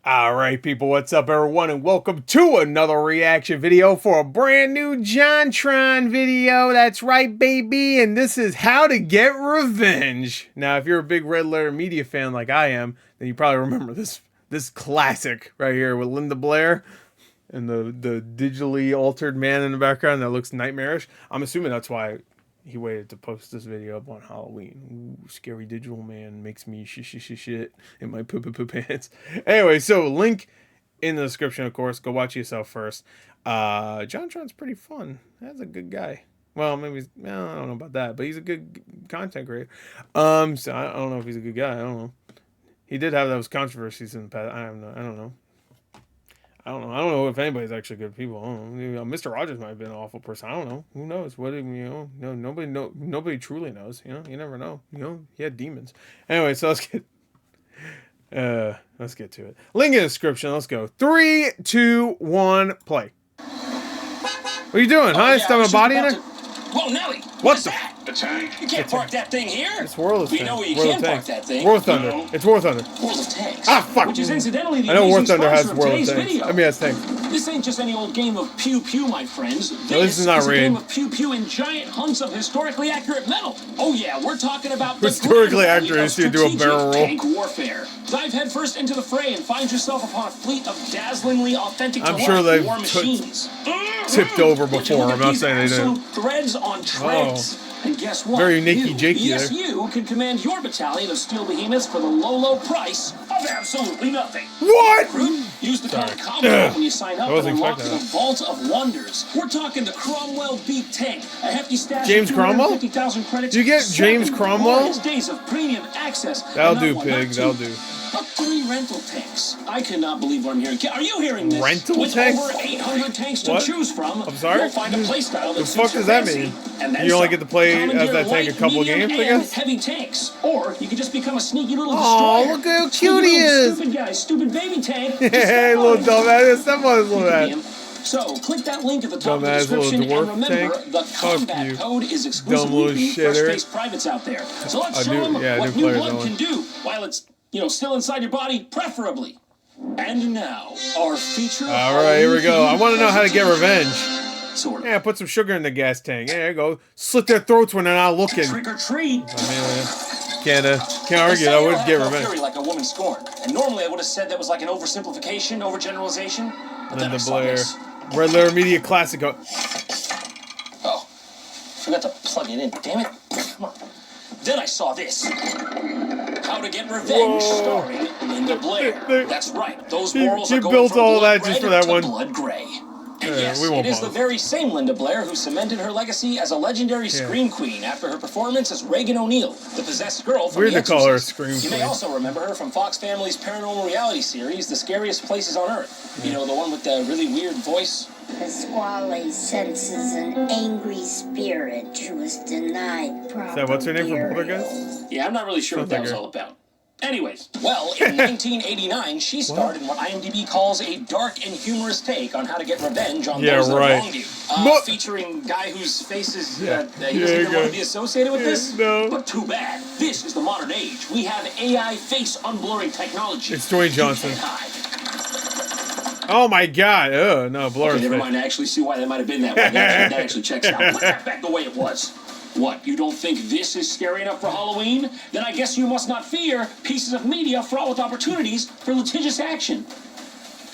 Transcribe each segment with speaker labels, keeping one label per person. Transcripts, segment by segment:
Speaker 1: Alright people, what's up everyone, and welcome to another reaction video for a brand new JonTron video. That's right baby, and this is how to get revenge. Now if you're a big Red Letter Media fan like I am, then you probably remember this classic right here with Linda Blair and the digitally altered man in the background that looks nightmarish. I'm assuming that's why he waited to post this video up on Halloween. Ooh, scary digital man makes me shit in my poo pants. Anyway, so link in the description, of course. Go watch it yourself first. JonTron's pretty fun. That's a good guy. Well, maybe I don't know about that, but he's a good content creator. So I don't know if he's a good guy. I don't know. He did have those controversies in the past. I don't know. I don't know if anybody's actually good people. I don't know. Mr. Rogers might have been an awful person. I don't know. Who knows? Nobody truly knows. You never know. He had demons. Anyway, so let's get to it. Link in the description. Let's go. 3, 2, 1, play. What are you doing? Huh? Stuffing a body in there?
Speaker 2: Whoa, Nelly!
Speaker 1: What the?
Speaker 2: A tank? You can't park that thing here.
Speaker 1: It's World of Tanks.
Speaker 2: We know you can park that thing.
Speaker 1: War Thunder.
Speaker 2: No.
Speaker 1: It's War Thunder.
Speaker 2: World of Tanks.
Speaker 1: Ah, fuck.
Speaker 2: Which is incidentally the
Speaker 1: I know War
Speaker 2: amazing
Speaker 1: Thunder has
Speaker 2: sponsor of
Speaker 1: World of
Speaker 2: today's
Speaker 1: Tanks.
Speaker 2: video.
Speaker 1: I mean, that's Tanks.
Speaker 2: This ain't just any old game of pew-pew, my friends.
Speaker 1: This is not
Speaker 2: a
Speaker 1: raid.
Speaker 2: game of pew-pew and giant hunks of historically accurate metal. Oh yeah, we're talking about
Speaker 1: historically accurate is you do a barrel roll.
Speaker 2: Tank warfare. Dive headfirst into the fray and find yourself upon a fleet of dazzlingly authentic
Speaker 1: I'm sure they've
Speaker 2: war machines.
Speaker 1: tipped over before. I'm not saying they didn't.
Speaker 2: Threads on treads. And guess what?
Speaker 1: Very Nicky Jakey
Speaker 2: yes,
Speaker 1: there.
Speaker 2: you can command your battalion of steel behemoths for the low price of absolutely nothing.
Speaker 1: What?
Speaker 2: Use the code COMBO when you sign up and unlock the Vault of Wonders. We're talking the Cromwell Beat Tank, a hefty stash
Speaker 1: James
Speaker 2: of
Speaker 1: Cromwell?
Speaker 2: 250,000 credits.
Speaker 1: Do you get James Cromwell?
Speaker 2: Days of premium access.
Speaker 1: That'll do, pig. That'll do.
Speaker 2: But 3 rental tanks. I cannot believe what I'm hearing. Are you hearing this?
Speaker 1: Rental
Speaker 2: With
Speaker 1: tanks?
Speaker 2: over 800 tanks to choose from,
Speaker 1: I'm sorry?
Speaker 2: you'll find a playstyle that
Speaker 1: The fuck does that mean? You only get to play as that tank a couple games, I guess?
Speaker 2: Heavy tanks. Or you could just become a sneaky little
Speaker 1: Oh,
Speaker 2: destroyer.
Speaker 1: look at how cute he is!
Speaker 2: Stupid guy, stupid baby tank.
Speaker 1: Hey, little dumbass. Step on his little ass.
Speaker 2: So, click that link at the top of the
Speaker 1: Dumbass little
Speaker 2: description,
Speaker 1: dwarf
Speaker 2: and remember,
Speaker 1: tank.
Speaker 2: the
Speaker 1: Fuck
Speaker 2: combat
Speaker 1: you.
Speaker 2: code is
Speaker 1: Dumb
Speaker 2: exclusively
Speaker 1: little
Speaker 2: for you
Speaker 1: shitter.
Speaker 2: fresh-faced privates out there. So let's show them what new blood can do, while it's, still inside your body, preferably. And now, our feature...
Speaker 1: Alright, here we go. I want to know how to get revenge.
Speaker 2: Sort of.
Speaker 1: Yeah, put some sugar in the gas tank. There you go. Slit their throats when they're not looking.
Speaker 2: Trick or treat.
Speaker 1: Can't argue. I would get revenge.
Speaker 2: Like a woman scorned. And normally I would have said that was like an oversimplification, overgeneralization. But then I
Speaker 1: Linda
Speaker 2: saw
Speaker 1: Blair.
Speaker 2: this.
Speaker 1: Red Letter Media Classic.
Speaker 2: Oh, forgot to plug it in. Damn it. Come on. Then I saw this. How to Get Revenge, starring Linda Blair. That's right. Those morals are going
Speaker 1: built
Speaker 2: from
Speaker 1: all
Speaker 2: blood
Speaker 1: that just
Speaker 2: red
Speaker 1: for that
Speaker 2: to
Speaker 1: one.
Speaker 2: blood gray. And
Speaker 1: Yeah,
Speaker 2: yes, it is the very same Linda Blair who cemented her legacy as a legendary scream queen after her performance as Reagan O'Neill, the possessed girl from
Speaker 1: Weird
Speaker 2: The
Speaker 1: to call her a
Speaker 2: Exorcist.
Speaker 1: scream
Speaker 2: You
Speaker 1: queen.
Speaker 2: may also remember her from Fox Family's paranormal reality series, The Scariest Places on Earth. You know, the one with the really weird voice?
Speaker 3: Pasquale senses an angry spirit who was denied proper
Speaker 1: Is that what's her name from
Speaker 3: burial.
Speaker 1: Poltergeist?
Speaker 2: Yeah, I'm not really sure what that was all about. Anyways, well, in 1989, she starred in what IMDb calls a dark and humorous take on how to get revenge on those that wronged you. Featuring a guy whose face is, he doesn't even want to be associated with this.
Speaker 1: No.
Speaker 2: But too bad. This is the modern age. We have AI face unblurring technology.
Speaker 1: It's Dwayne Johnson. Oh my god. Ugh, no, blur his
Speaker 2: never
Speaker 1: face.
Speaker 2: mind. I actually see why that might have been that way. That actually checks out. Put that back the way it was. What, you don't think this is scary enough for Halloween? Then I guess you must not fear pieces of media fraught with opportunities for litigious action.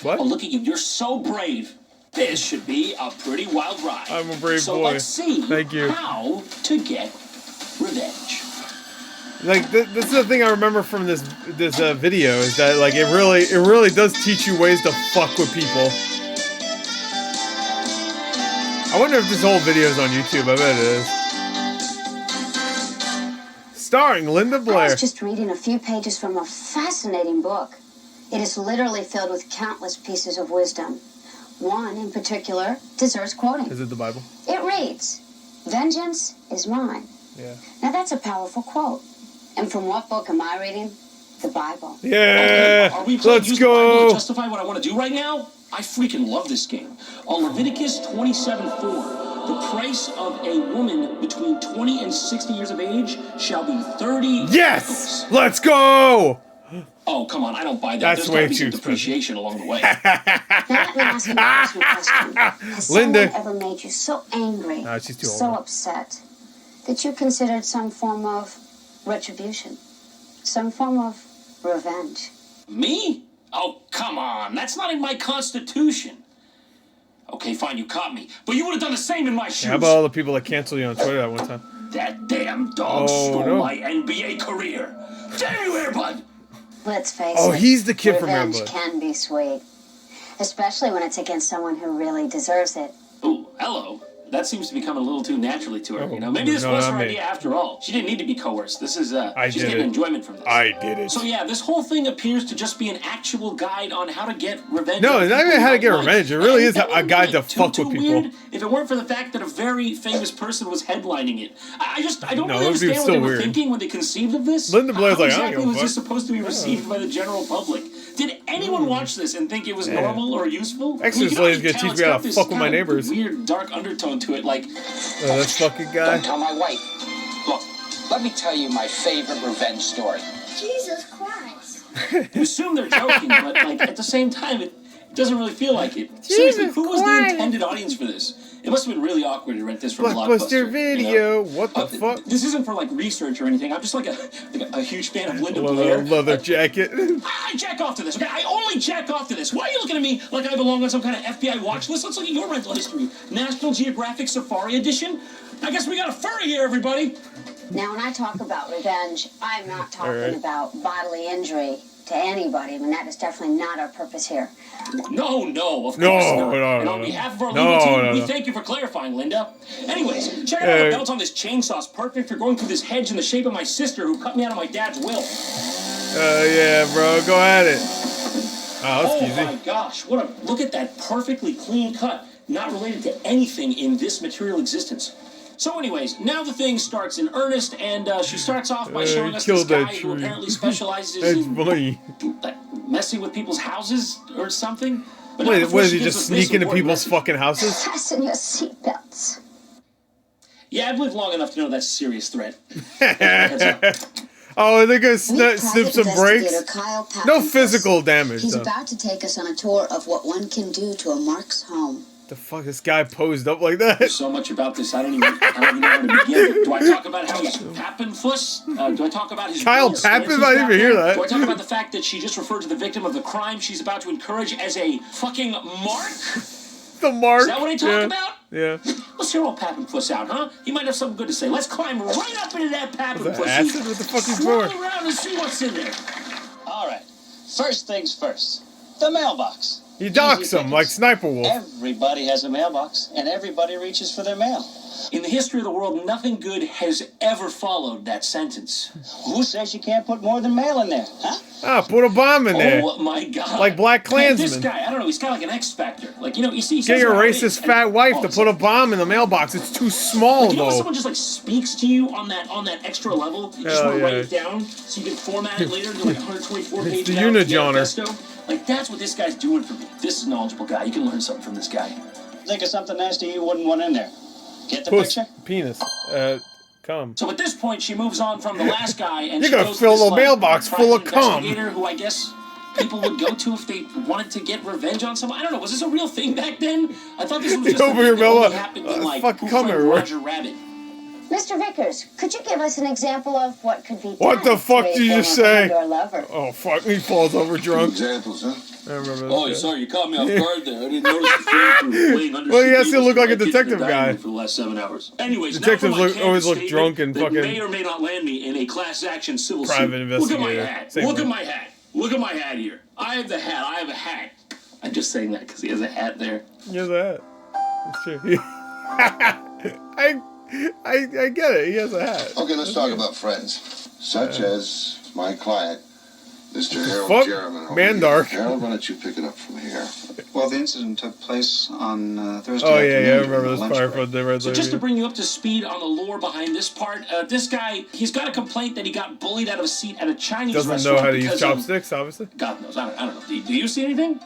Speaker 1: What?
Speaker 2: Oh, look at you. You're so brave. This should be a pretty wild ride.
Speaker 1: I'm a brave
Speaker 2: so
Speaker 1: boy.
Speaker 2: let's see
Speaker 1: Thank you.
Speaker 2: how to get revenge.
Speaker 1: Like this is the thing I remember from this video is that like it really does teach you ways to fuck with people. I wonder if this whole video is on YouTube. I bet it is. Starring Linda Blair.
Speaker 3: I was just reading a few pages from a fascinating book. It is literally filled with countless pieces of wisdom. One, in particular, deserves quoting.
Speaker 1: Is it the Bible?
Speaker 3: It reads, "Vengeance is mine."
Speaker 1: Yeah.
Speaker 3: Now that's a powerful quote. And from what book am I reading? The Bible.
Speaker 1: Yeah.
Speaker 2: Are we
Speaker 1: Let's go.
Speaker 2: to justify what I want to do right now? I freaking love this game. On Leviticus 27:4. The price of a woman between 20 and 60 years of age shall be 30
Speaker 1: Yes! Let's go!
Speaker 2: Oh, come on, I don't buy that.
Speaker 1: That's
Speaker 2: There's
Speaker 1: way
Speaker 2: gotta be
Speaker 1: too
Speaker 2: some
Speaker 1: expensive.
Speaker 2: depreciation along the way.
Speaker 3: Now let me ask you a personal question. Has
Speaker 1: Linda.
Speaker 3: someone ever made you so angry,
Speaker 1: No, she's too old.
Speaker 3: so upset, that you considered some form of retribution? Some form of revenge?
Speaker 2: Me? Oh, come on. That's not in my constitution. Okay, fine, you caught me. But you would have done the same in my shoes.
Speaker 1: How about all the people that canceled you on Twitter that one time?
Speaker 2: That damn dog stole
Speaker 1: no.
Speaker 2: my NBA career. Damn you, Airbud!
Speaker 3: Let's face
Speaker 1: Oh,
Speaker 3: it.
Speaker 1: he's the kid from
Speaker 3: revenge
Speaker 1: Airbud.
Speaker 3: can be sweet. Especially when it's against someone who really deserves it.
Speaker 2: Ooh, hello. That seems to be coming a little too naturally to her,
Speaker 1: Oh,
Speaker 2: you know? Maybe this
Speaker 1: no,
Speaker 2: was
Speaker 1: not
Speaker 2: her
Speaker 1: me.
Speaker 2: idea after all. She didn't need to be coerced. This is, she's
Speaker 1: did
Speaker 2: getting
Speaker 1: it.
Speaker 2: enjoyment from this.
Speaker 1: I did it.
Speaker 2: So yeah, this whole thing appears to just be an actual guide on how to get revenge.
Speaker 1: No,
Speaker 2: on
Speaker 1: it's not
Speaker 2: people
Speaker 1: even how to
Speaker 2: you
Speaker 1: get
Speaker 2: don't like.
Speaker 1: revenge. It really is
Speaker 2: And that
Speaker 1: a
Speaker 2: wouldn't
Speaker 1: guide
Speaker 2: be,
Speaker 1: to fuck
Speaker 2: too
Speaker 1: with people.
Speaker 2: weird if it weren't for the fact that a very famous person was headlining it. I don't
Speaker 1: No,
Speaker 2: really
Speaker 1: it'd be
Speaker 2: understand what
Speaker 1: still
Speaker 2: they were
Speaker 1: weird.
Speaker 2: thinking when they conceived of this.
Speaker 1: Linda Blair's
Speaker 2: How
Speaker 1: like, I don't
Speaker 2: exactly
Speaker 1: give a
Speaker 2: was this
Speaker 1: fuck.
Speaker 2: supposed to be received by the general public? Did anyone watch this and think it was normal or useful?
Speaker 1: Exorcist
Speaker 2: I mean,
Speaker 1: lady's gonna teach me how to fuck with my neighbors.
Speaker 2: Weird dark undertone to it, like.
Speaker 1: Oh, that fucking guy.
Speaker 4: Don't tell my wife. Look, let me tell you my favorite revenge story.
Speaker 3: Jesus Christ.
Speaker 2: You assume they're joking, but like at the same time, it doesn't really feel like it.
Speaker 1: Jesus
Speaker 2: Seriously, who was the
Speaker 1: Christ.
Speaker 2: intended audience for this? It must have been really awkward to rent this from
Speaker 1: Blockbuster
Speaker 2: Blockbuster.
Speaker 1: Video.
Speaker 2: You know?
Speaker 1: What the fuck?
Speaker 2: This isn't for like research or anything. I'm just like a huge fan of Linda Blair.
Speaker 1: Leather jacket.
Speaker 2: I jack off to this, okay? I only jack off to this. Why are you looking at me like I belong on some kind of FBI watch list? Let's look at your rental history. National Geographic Safari Edition? I guess we got a furry here, everybody.
Speaker 3: Now, when I talk about revenge, I'm not talking
Speaker 1: right.
Speaker 3: about bodily injury to anybody. I mean, that is definitely not our purpose here.
Speaker 2: No, of course
Speaker 1: No,
Speaker 2: not.
Speaker 1: no,
Speaker 2: And on
Speaker 1: no.
Speaker 2: behalf of our
Speaker 1: No,
Speaker 2: legal team,
Speaker 1: no,
Speaker 2: we
Speaker 1: no.
Speaker 2: thank you for clarifying, Linda. Anyways, check out how the belt on this chainsaw's perfect for going through this hedge in the shape of my sister who cut me out of my dad's will.
Speaker 1: Yeah, bro. Go at it. Oh, that's
Speaker 2: Oh
Speaker 1: easy.
Speaker 2: my gosh, look at that perfectly clean cut, not related to anything in this material existence. So anyways, now the thing starts in earnest, and she starts off by showing us this
Speaker 1: killed that
Speaker 2: guy who
Speaker 1: tree.
Speaker 2: apparently specializes
Speaker 1: That's
Speaker 2: in
Speaker 1: funny.
Speaker 2: messing with people's houses or something. But
Speaker 1: What,
Speaker 2: not before
Speaker 1: is
Speaker 2: she
Speaker 1: he
Speaker 2: gives
Speaker 1: just
Speaker 2: us this
Speaker 1: sneak into
Speaker 2: important
Speaker 1: people's
Speaker 2: message.
Speaker 1: fucking houses?
Speaker 3: Fasten your seatbelts.
Speaker 2: Yeah, I've lived long enough to know that's a serious threat. Heads up.
Speaker 1: Oh, they're gonna
Speaker 3: Meet
Speaker 1: snip
Speaker 3: private
Speaker 1: some brakes?
Speaker 3: investigator Kyle
Speaker 1: No
Speaker 3: Pappenfuss.
Speaker 1: physical damage,
Speaker 3: He's
Speaker 1: though.
Speaker 3: about to take us on a tour of what one can do to a Mark's home.
Speaker 1: The fuck, this guy posed up like that?
Speaker 2: There's so much about this, I don't even know where to begin. Do I talk about how he's Pappenfuss? Do I talk about his
Speaker 1: Kyle
Speaker 2: real stance
Speaker 1: Pappen?
Speaker 2: he's
Speaker 1: I didn't
Speaker 2: got
Speaker 1: even hear
Speaker 2: there?
Speaker 1: that.
Speaker 2: Do I talk about the fact that she just referred to the victim of the crime she's about to encourage as a fucking mark?
Speaker 1: The mark.
Speaker 2: Is that what I talk about?
Speaker 1: Yeah.
Speaker 2: Let's hear old Pappenfuss out, huh? He might have something good to say. Let's climb right up into that Pappenfuss.
Speaker 1: acid? What the fuck is
Speaker 2: Swirl
Speaker 1: for?
Speaker 2: around and see what's in there.
Speaker 4: All right. First things first. The mailbox.
Speaker 1: You dox
Speaker 4: Easy
Speaker 1: him like
Speaker 4: pickings.
Speaker 1: Sniper Wolf.
Speaker 4: Everybody has a mailbox, and everybody reaches for their mail.
Speaker 2: In the history of the world, nothing good has ever followed that sentence.
Speaker 4: Who says you can't put more than mail in there, huh?
Speaker 1: Ah, put a bomb in there.
Speaker 2: Oh my God!
Speaker 1: Like Black
Speaker 2: Man, this
Speaker 1: Klansman.
Speaker 2: guy, I don't know. He's kind of like an X Factor. Like you see, he
Speaker 1: Get
Speaker 2: says
Speaker 1: your
Speaker 2: how it
Speaker 1: racist
Speaker 2: is,
Speaker 1: fat
Speaker 2: and-
Speaker 1: wife
Speaker 2: oh,
Speaker 1: to
Speaker 2: it's
Speaker 1: put a
Speaker 2: like-
Speaker 1: bomb in the mailbox. It's too small,
Speaker 2: Like, you know when
Speaker 1: though.
Speaker 2: someone just like speaks to you on that extra level? You just
Speaker 1: Hell
Speaker 2: want to write
Speaker 1: yeah.
Speaker 2: it down so you can format it later into like 124
Speaker 1: It's
Speaker 2: page
Speaker 1: the Unijohner.
Speaker 2: manifesto. Like that's what this guy's doing for me. This is a knowledgeable guy. You can learn something from this guy.
Speaker 4: Think of something nasty you wouldn't want in there. Get the
Speaker 1: Puss,
Speaker 4: picture?
Speaker 1: penis, cum.
Speaker 2: So at this point, she moves on from the last guy, and
Speaker 1: You're
Speaker 2: she
Speaker 1: gonna
Speaker 2: goes
Speaker 1: fill
Speaker 2: to this,
Speaker 1: the mailbox
Speaker 2: private
Speaker 1: full of cum.
Speaker 2: investigator who I guess people would go to if they wanted to get revenge on someone. I don't know. Was this a real thing back then? I thought this was just
Speaker 1: Over
Speaker 2: a
Speaker 1: your
Speaker 2: thing that only
Speaker 1: mailbox.
Speaker 2: happened in like
Speaker 1: Fucking
Speaker 2: Who
Speaker 1: cum
Speaker 2: Framed
Speaker 1: everywhere.
Speaker 2: Roger Rabbit.
Speaker 3: Mr. Vickers, could you give us an example of what could be
Speaker 1: What
Speaker 3: done
Speaker 1: the fuck
Speaker 3: to a
Speaker 1: did you just
Speaker 3: former
Speaker 1: say?
Speaker 3: friend or lover?
Speaker 1: Oh fuck, he falls over drunk.
Speaker 5: Examples, huh?
Speaker 1: I remember
Speaker 2: Oh,
Speaker 1: this guy.
Speaker 2: sorry, you caught me off guard there. I didn't notice the film through playing under.
Speaker 1: Well, he has to look like a detective guy.
Speaker 2: For the last 7 hours. Anyways,
Speaker 1: Detectives
Speaker 2: now for my
Speaker 1: always look
Speaker 2: candid
Speaker 1: drunk
Speaker 2: statement
Speaker 1: and
Speaker 2: that
Speaker 1: fucking
Speaker 2: may or may not land me in a class action civil
Speaker 1: private
Speaker 2: suit. Look at my
Speaker 1: investigator.
Speaker 2: hat.
Speaker 1: Same
Speaker 2: Look
Speaker 1: thing.
Speaker 2: at my hat. Look at my hat here. I have the hat. I have a hat. I'm just saying that because he has a hat there.
Speaker 1: He has a hat. That's true. I get it. He has a hat.
Speaker 5: Okay, let's talk about friends, such as my client, Mr. Harold
Speaker 1: Fuck,
Speaker 5: Jerriman. over
Speaker 1: man
Speaker 5: here.
Speaker 1: dark.
Speaker 5: Harold, why don't you pick it up from here?
Speaker 6: Well, the incident took place on Thursday
Speaker 1: Oh
Speaker 6: afternoon.
Speaker 1: yeah, I
Speaker 6: during
Speaker 1: remember
Speaker 6: the
Speaker 1: this
Speaker 6: lunch
Speaker 1: part
Speaker 6: break.
Speaker 1: from the Red
Speaker 2: So just to bring you up to speed on the lore behind this part, this guy, he's got a complaint that he got bullied out of a seat at a Chinese
Speaker 1: Doesn't
Speaker 2: restaurant.
Speaker 1: know how to use
Speaker 2: because,
Speaker 1: chopsticks, obviously.
Speaker 2: God knows. I don't know. Do you see anything?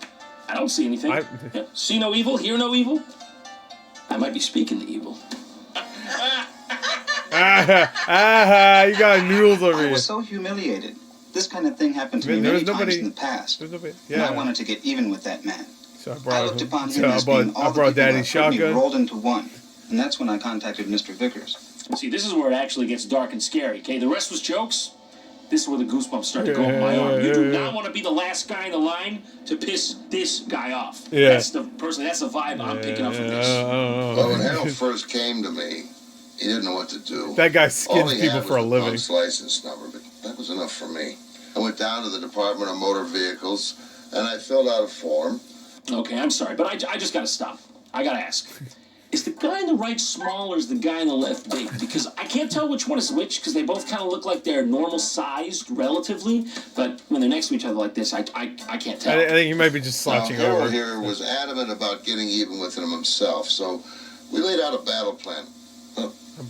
Speaker 2: I don't see anything.
Speaker 1: I-
Speaker 2: Yeah. See no evil, hear no evil. I might be speaking to evil.
Speaker 1: You got noodles over
Speaker 6: I
Speaker 1: here.
Speaker 6: was so humiliated This kind of thing happened to me many times in the past.
Speaker 1: Yeah.
Speaker 6: And I wanted to get even with that man.
Speaker 1: So
Speaker 6: I looked upon him as being all the people that hurt me rolled into one. And that's when I contacted Mr. Vickers.
Speaker 2: See, this is where it actually gets dark and scary, okay? The rest was jokes. This is where the goosebumps start to go up my arm. You do not want to be the last guy in the line to piss this guy off.
Speaker 1: Yeah.
Speaker 2: That's the vibe I'm picking up from this.
Speaker 5: Well, when Harold first came to me, he didn't know what to do.
Speaker 1: That guy skins
Speaker 5: All he
Speaker 1: people
Speaker 5: had
Speaker 1: for a
Speaker 5: was the
Speaker 1: living.
Speaker 5: punk's license number, but that was enough for me. I went down to the Department of Motor Vehicles, and I filled out a form.
Speaker 2: Okay, I'm sorry, but I just got to stop. I got to ask. Is the guy on the right small or is the guy on the left big? Because I can't tell which one is which because they both kind of look like they're normal sized relatively, but when they're next to each other like this, I can't tell.
Speaker 1: I think you might be just slouching
Speaker 5: Harold
Speaker 1: over.
Speaker 5: here was adamant about getting even with him himself, so we laid out a battle plan.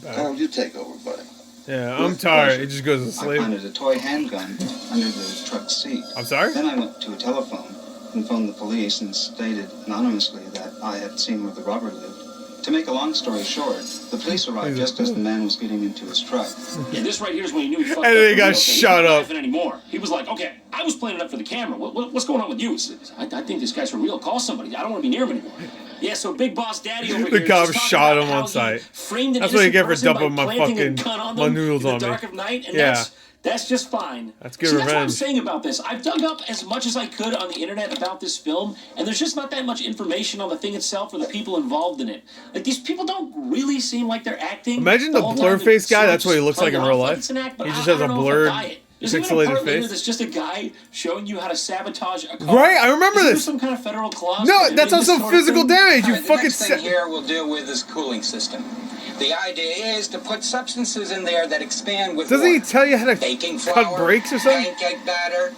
Speaker 5: Harold, you take over, buddy.
Speaker 1: Yeah, I'm tired. He just goes to
Speaker 6: I
Speaker 1: sleep.
Speaker 6: found a toy handgun under the truck's seat.
Speaker 1: I'm sorry?
Speaker 6: Then I went to a telephone and phoned the police and stated anonymously that I had seen where the robber lived. To make a long story short, the police arrived just as the man was getting into his truck.
Speaker 2: Yeah, this right here is when he knew he fucked
Speaker 1: And
Speaker 2: up.
Speaker 1: then he got
Speaker 2: He's
Speaker 1: shot
Speaker 2: not
Speaker 1: up.
Speaker 2: laughing anymore. He was like, okay, I was playing it up for the camera. What's going on with you? I think this guy's for real. Call somebody. I don't want to be near him anymore. Yeah, so Big Boss Daddy over
Speaker 1: The
Speaker 2: here.
Speaker 1: cop
Speaker 2: just talking
Speaker 1: shot
Speaker 2: about
Speaker 1: him
Speaker 2: how
Speaker 1: on
Speaker 2: he
Speaker 1: site.
Speaker 2: framed an
Speaker 1: That's what you get for
Speaker 2: innocent person
Speaker 1: dumping
Speaker 2: by
Speaker 1: my
Speaker 2: planting a
Speaker 1: fucking
Speaker 2: gun on
Speaker 1: my
Speaker 2: them
Speaker 1: noodles
Speaker 2: in the
Speaker 1: on me.
Speaker 2: dark of night, and
Speaker 1: Yeah.
Speaker 2: that's just fine.
Speaker 1: That's good
Speaker 2: See, that's what I'm
Speaker 1: revenge.
Speaker 2: saying about this. I've dug up as much as I could on the internet about this film, and there's just not that much information on the thing itself or the people involved in it. Like, these people don't really seem like they're acting.
Speaker 1: Imagine the
Speaker 2: whole time.
Speaker 1: blur face
Speaker 2: They're
Speaker 1: guy,
Speaker 2: sort of
Speaker 1: that's what he looks
Speaker 2: playing
Speaker 1: like in
Speaker 2: off
Speaker 1: real
Speaker 2: like
Speaker 1: life.
Speaker 2: it's an act, but
Speaker 1: He just
Speaker 2: I
Speaker 1: has a
Speaker 2: don't know if I
Speaker 1: blurred,
Speaker 2: buy it. There's even a
Speaker 1: pixelated
Speaker 2: part later
Speaker 1: face.
Speaker 2: that's just a guy showing you how to sabotage a car.
Speaker 1: Right, I remember
Speaker 2: Is there
Speaker 1: this.
Speaker 2: some kind of federal clause?
Speaker 1: No,
Speaker 2: for
Speaker 1: that's
Speaker 2: doing this
Speaker 1: also
Speaker 2: sort of
Speaker 1: physical
Speaker 2: thing?
Speaker 1: damage. You
Speaker 4: The
Speaker 1: fucking
Speaker 4: next thing here we'll deal with is cooling system. The idea is to put substances in there that expand with
Speaker 1: Doesn't he
Speaker 4: water.
Speaker 1: tell you how to
Speaker 4: Baking
Speaker 1: cut
Speaker 4: flour,
Speaker 1: brakes or something?
Speaker 4: pancake batter,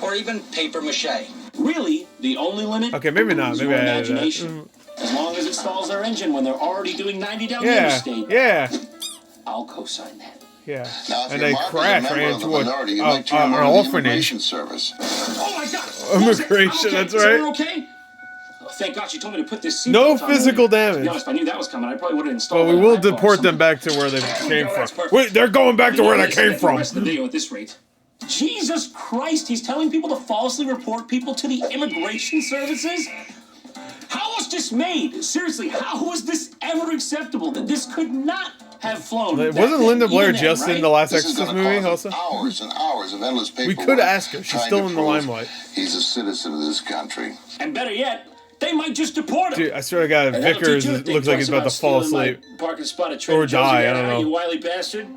Speaker 4: or even paper mache.
Speaker 2: Really, the only limit
Speaker 1: Okay, maybe not.
Speaker 2: is
Speaker 1: Maybe
Speaker 2: your
Speaker 1: I added that.
Speaker 2: imagination. As long as it stalls their engine when they're already doing 90 down the
Speaker 1: Yeah,
Speaker 2: interstate,
Speaker 1: yeah,
Speaker 2: I'll co-sign that.
Speaker 1: yeah.
Speaker 5: Now, if
Speaker 1: And
Speaker 5: you're
Speaker 1: they
Speaker 5: marked as a
Speaker 1: crash
Speaker 5: member
Speaker 1: right
Speaker 5: of the
Speaker 1: into
Speaker 5: minority, you
Speaker 1: an
Speaker 5: might turn over to the
Speaker 1: orphanage.
Speaker 5: Immigration Service.
Speaker 2: Oh my God!
Speaker 1: Immigration,
Speaker 2: Okay.
Speaker 1: that's
Speaker 2: Is
Speaker 1: right.
Speaker 2: everyone okay? Oh, thank God she told me to put this seatbelt
Speaker 1: No
Speaker 2: on
Speaker 1: physical
Speaker 2: already. To
Speaker 1: damage.
Speaker 2: be honest, if I knew that was coming, I probably would have installed
Speaker 1: But we
Speaker 2: that in
Speaker 1: will
Speaker 2: my car or
Speaker 1: deport them
Speaker 2: something.
Speaker 1: back to where they came
Speaker 2: That's
Speaker 1: from.
Speaker 2: perfect.
Speaker 1: Wait, they're going back to where they
Speaker 2: Let's
Speaker 1: came
Speaker 2: get the
Speaker 1: from.
Speaker 2: rest of the video at this rate. Jesus Christ, he's telling people to falsely report people to the immigration services? How was this made? Seriously, how was this ever acceptable? That this could not have flown.
Speaker 1: Wasn't
Speaker 2: back then,
Speaker 1: Linda Blair
Speaker 2: even then,
Speaker 1: just
Speaker 2: right?
Speaker 1: in the last
Speaker 5: This is
Speaker 1: Exorcist
Speaker 5: going to
Speaker 1: movie
Speaker 5: cause
Speaker 1: also?
Speaker 5: hours and hours of endless paperwork.
Speaker 1: could ask her. She's
Speaker 5: trying
Speaker 1: still
Speaker 5: to
Speaker 1: in the
Speaker 5: prove
Speaker 1: limelight.
Speaker 5: He's a citizen of this country.
Speaker 2: And better yet, they might just deport him.
Speaker 1: Dude, I swear to God,
Speaker 2: And that'll
Speaker 1: Vickers
Speaker 2: teach you to think
Speaker 1: looks like
Speaker 2: twice
Speaker 1: he's about to fall
Speaker 2: stealing
Speaker 1: asleep.
Speaker 2: my parking spot at Trader
Speaker 1: Or
Speaker 2: Joe's
Speaker 1: die,
Speaker 2: again,
Speaker 1: I don't
Speaker 2: huh,
Speaker 1: know.
Speaker 2: You wily bastard.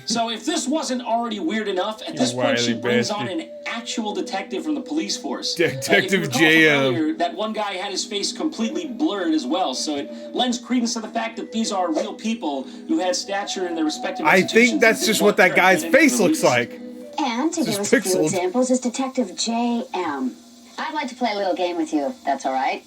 Speaker 2: So if this wasn't already weird enough, at this point she
Speaker 1: wily
Speaker 2: brings
Speaker 1: bastard.
Speaker 2: on an actual detective from the police force.
Speaker 1: Detective
Speaker 2: if you recall from
Speaker 1: JM.
Speaker 2: earlier, that one guy had his face completely blurred as well, so it lends credence to the fact that these are real people who had stature in their respective
Speaker 1: I
Speaker 2: institutions.
Speaker 1: think that's
Speaker 2: and
Speaker 1: just
Speaker 2: didn't
Speaker 1: what
Speaker 2: want
Speaker 1: that
Speaker 2: their
Speaker 1: guy's
Speaker 2: identity
Speaker 1: face looks
Speaker 2: released.
Speaker 1: like.
Speaker 3: And to give
Speaker 1: Just
Speaker 3: us a few
Speaker 1: pixeled.
Speaker 3: examples is Detective J.M. I'd like to play a little game with you, if that's all right.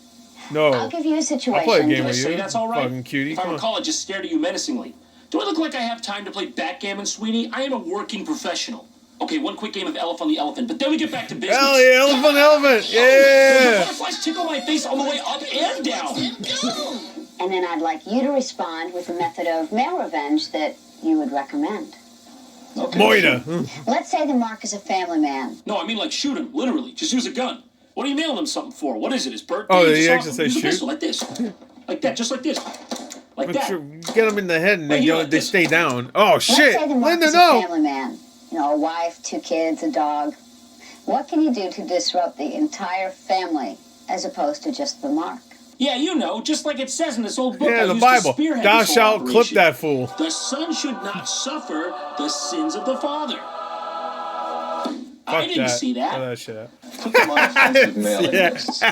Speaker 1: No.
Speaker 3: I'll give you a situation.
Speaker 1: I'll play a game
Speaker 2: Did I
Speaker 1: with
Speaker 2: say
Speaker 1: you.
Speaker 2: that's all right?
Speaker 1: Fucking cutie.
Speaker 2: If I
Speaker 1: Come on.
Speaker 2: recall, I just stared at you menacingly. Do I look like I have time to play backgammon, Sweeney? I am a working professional. Okay, one quick game of Elephant on the Elephant, but then we get back to business.
Speaker 1: Hell yeah, elephant, elephant.
Speaker 2: The
Speaker 1: Yeah.
Speaker 2: butterflies tickle my face on the way up and down.
Speaker 3: And then I'd like you to respond with a method of male revenge that you would recommend.
Speaker 6: Okay.
Speaker 1: Moida.
Speaker 3: Let's say the Mark is a family man.
Speaker 2: No, I mean like shoot him, literally. Just use a gun. What are you mailing him something for? What is it? His birthday?
Speaker 1: Oh,
Speaker 2: Just
Speaker 1: you
Speaker 2: off
Speaker 1: actually
Speaker 2: him.
Speaker 1: say
Speaker 2: Use a
Speaker 1: shoot?
Speaker 2: pistol, like this. Like that, just like this. Like
Speaker 1: But
Speaker 2: that.
Speaker 1: you get them in the head and
Speaker 2: Right
Speaker 1: they
Speaker 2: here,
Speaker 1: don't.
Speaker 2: like
Speaker 1: They
Speaker 2: this.
Speaker 1: stay down. Oh
Speaker 3: Let's
Speaker 1: shit,
Speaker 3: say the Mark
Speaker 1: Linda,
Speaker 3: is a
Speaker 1: no.
Speaker 3: family man. You know, a wife, 2 kids, a dog. What can you do to disrupt the entire family as opposed to just the Mark?
Speaker 2: Yeah, you know, just like it says in this old book.
Speaker 1: Yeah,
Speaker 2: I
Speaker 1: the
Speaker 2: used
Speaker 1: Bible.
Speaker 2: To spearhead
Speaker 1: Thou
Speaker 2: this whole
Speaker 1: shalt clip
Speaker 2: operation.
Speaker 1: that fool.
Speaker 2: The son should not suffer the sins of the father. I
Speaker 1: Fuck
Speaker 2: didn't
Speaker 1: that.
Speaker 2: see
Speaker 1: Cut
Speaker 2: that.
Speaker 1: that shit out.
Speaker 6: Put them on offensive mailing
Speaker 1: Yeah.
Speaker 6: lists.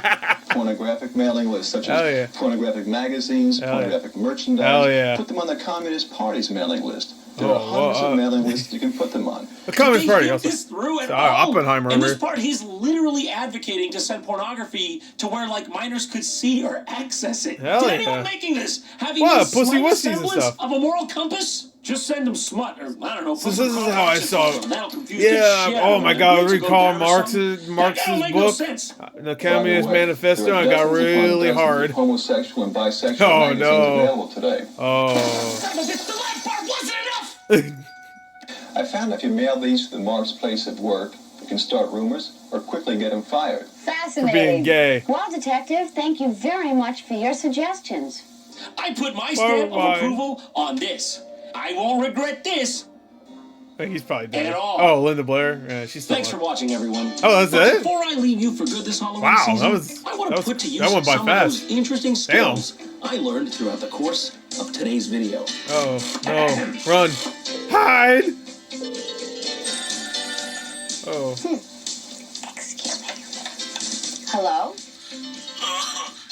Speaker 6: Pornographic mailing lists, such
Speaker 1: Hell
Speaker 6: as
Speaker 1: yeah.
Speaker 6: pornographic magazines,
Speaker 1: Hell yeah.
Speaker 6: pornographic merchandise.
Speaker 1: Hell yeah.
Speaker 6: Put them on the Communist Party's mailing list. There
Speaker 1: Oh,
Speaker 6: are hundreds
Speaker 1: well,
Speaker 6: of mailing lists you can put them on.
Speaker 1: The Communist
Speaker 2: Did
Speaker 1: Party
Speaker 2: they
Speaker 1: also.
Speaker 2: think this through at
Speaker 1: Sorry,
Speaker 2: all?
Speaker 1: Oppenheimer
Speaker 2: In this
Speaker 1: over
Speaker 2: part, he's literally advocating to send pornography to where like minors could see or access it.
Speaker 1: Hell
Speaker 2: Did
Speaker 1: yeah.
Speaker 2: anyone making this having
Speaker 1: What,
Speaker 2: the
Speaker 1: pussy
Speaker 2: slightest
Speaker 1: wussies and
Speaker 2: semblance
Speaker 1: stuff?
Speaker 2: of a moral compass? Just send them smut, or I don't know.
Speaker 1: So this is how I saw it.
Speaker 2: That'll confuse the
Speaker 1: Yeah.
Speaker 2: shit out
Speaker 1: Oh
Speaker 2: of
Speaker 1: my
Speaker 2: them.
Speaker 1: God.
Speaker 2: Rates will go
Speaker 1: Recall
Speaker 2: down or something.
Speaker 1: Marx's
Speaker 2: That don't make no
Speaker 1: book,
Speaker 2: sense.
Speaker 1: The Communist
Speaker 6: By the way,
Speaker 1: Manifesto.
Speaker 6: there are
Speaker 1: I got
Speaker 6: dozens upon
Speaker 1: really
Speaker 6: dozens of
Speaker 1: hard.
Speaker 6: Homosexual and bisexual
Speaker 1: Oh,
Speaker 6: magazines
Speaker 1: no.
Speaker 6: available today.
Speaker 1: Oh.
Speaker 2: The last part wasn't enough.
Speaker 6: I found if you mail these to the Mark's place of work, can start rumors or quickly get him fired.
Speaker 3: Fascinating.
Speaker 1: For being gay.
Speaker 3: Well, Detective, thank you very much for your suggestions.
Speaker 2: I put my stamp of approval on this. I won't regret this.
Speaker 1: I think he's probably dead.
Speaker 2: At all.
Speaker 1: Oh, Linda Blair. Yeah, she's still
Speaker 2: Thanks
Speaker 1: alive.
Speaker 2: for watching, everyone.
Speaker 1: Oh, that's it?
Speaker 2: Before I leave you for good this Halloween
Speaker 1: Wow,
Speaker 2: season, I want to put to use
Speaker 1: that went by
Speaker 2: some
Speaker 1: fast.
Speaker 2: of those interesting skills I learned throughout the course of today's video.
Speaker 1: Oh, no. Run. Hide. Oh.
Speaker 3: Excuse me. Hello?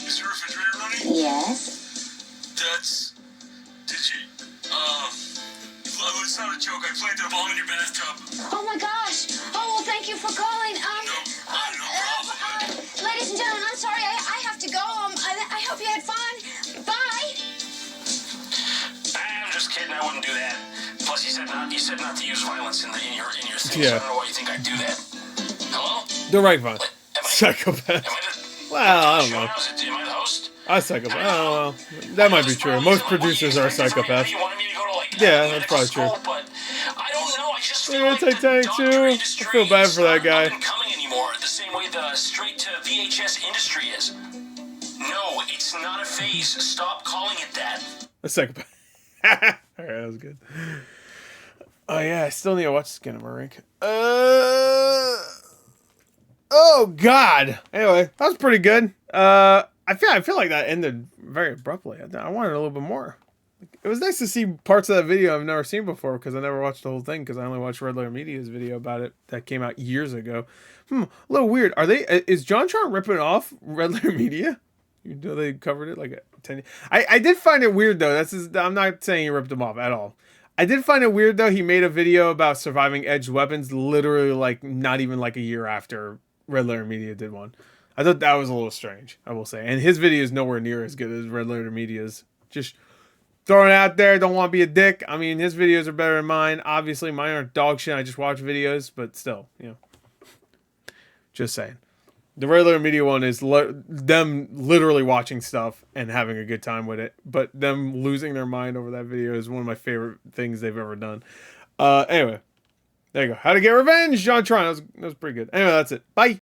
Speaker 7: Is your refrigerator running?
Speaker 3: Yes.
Speaker 7: Did you? It's not a joke. I planted a bomb in your bathtub.
Speaker 3: Oh my gosh. Oh, well, thank you for calling.
Speaker 7: No problem.
Speaker 3: Ladies and gentlemen, I'm sorry. I have to go. I hope you had fun. Bye.
Speaker 2: I'm just kidding. I wouldn't do that. Plus, you said not to use violence in your thing.
Speaker 1: Yeah.
Speaker 2: So I don't know why you think I'd do that. Hello?
Speaker 1: The right one.
Speaker 2: Am I
Speaker 1: Psychopath.
Speaker 2: the,
Speaker 1: Well, I don't know.
Speaker 2: Am I the host?
Speaker 1: I'm psychopath. Oh, well. That might be true. Most producers are psychopaths.
Speaker 2: You wanted me to go to, like,
Speaker 1: Yeah, that's probably true.
Speaker 2: school, but I don't know. I just feel
Speaker 1: Yeah,
Speaker 2: like the
Speaker 1: Titanic
Speaker 2: doctor
Speaker 1: too. I
Speaker 2: industry
Speaker 1: feel bad for that
Speaker 2: is
Speaker 1: guy.
Speaker 2: not up and coming anymore, the same way the straight to VHS industry is. No, it's not a phase. Stop calling it that.
Speaker 1: A psychopath. Alright, that was good. Oh yeah, I still need to watch Skinamarink. Oh god. Anyway, that was pretty good. I feel like that ended very abruptly. I wanted a little bit more. It was nice to see parts of that video I've never seen before because I never watched the whole thing because I only watched Red Letter Media's video about it that came out years ago. A little weird. Is JonTron ripping off Red Letter Media? You know they covered it like 10 years. I did find it weird though. I'm not saying he ripped them off at all. I did find it weird though. He made a video about surviving edged weapons literally like not even like a year after Red Letter Media did one. I thought that was a little strange, I will say. And his video is nowhere near as good as Red Letter Media's. Just throwing it out there. Don't want to be a dick. I mean, his videos are better than mine. Obviously, mine aren't dog shit. I just watch videos, but still, just saying. The Red Letter Media one is them literally watching stuff and having a good time with it. But them losing their mind over that video is one of my favorite things they've ever done. Anyway, there you go. How to Get Revenge, JonTron. That was pretty good. Anyway, that's it. Bye.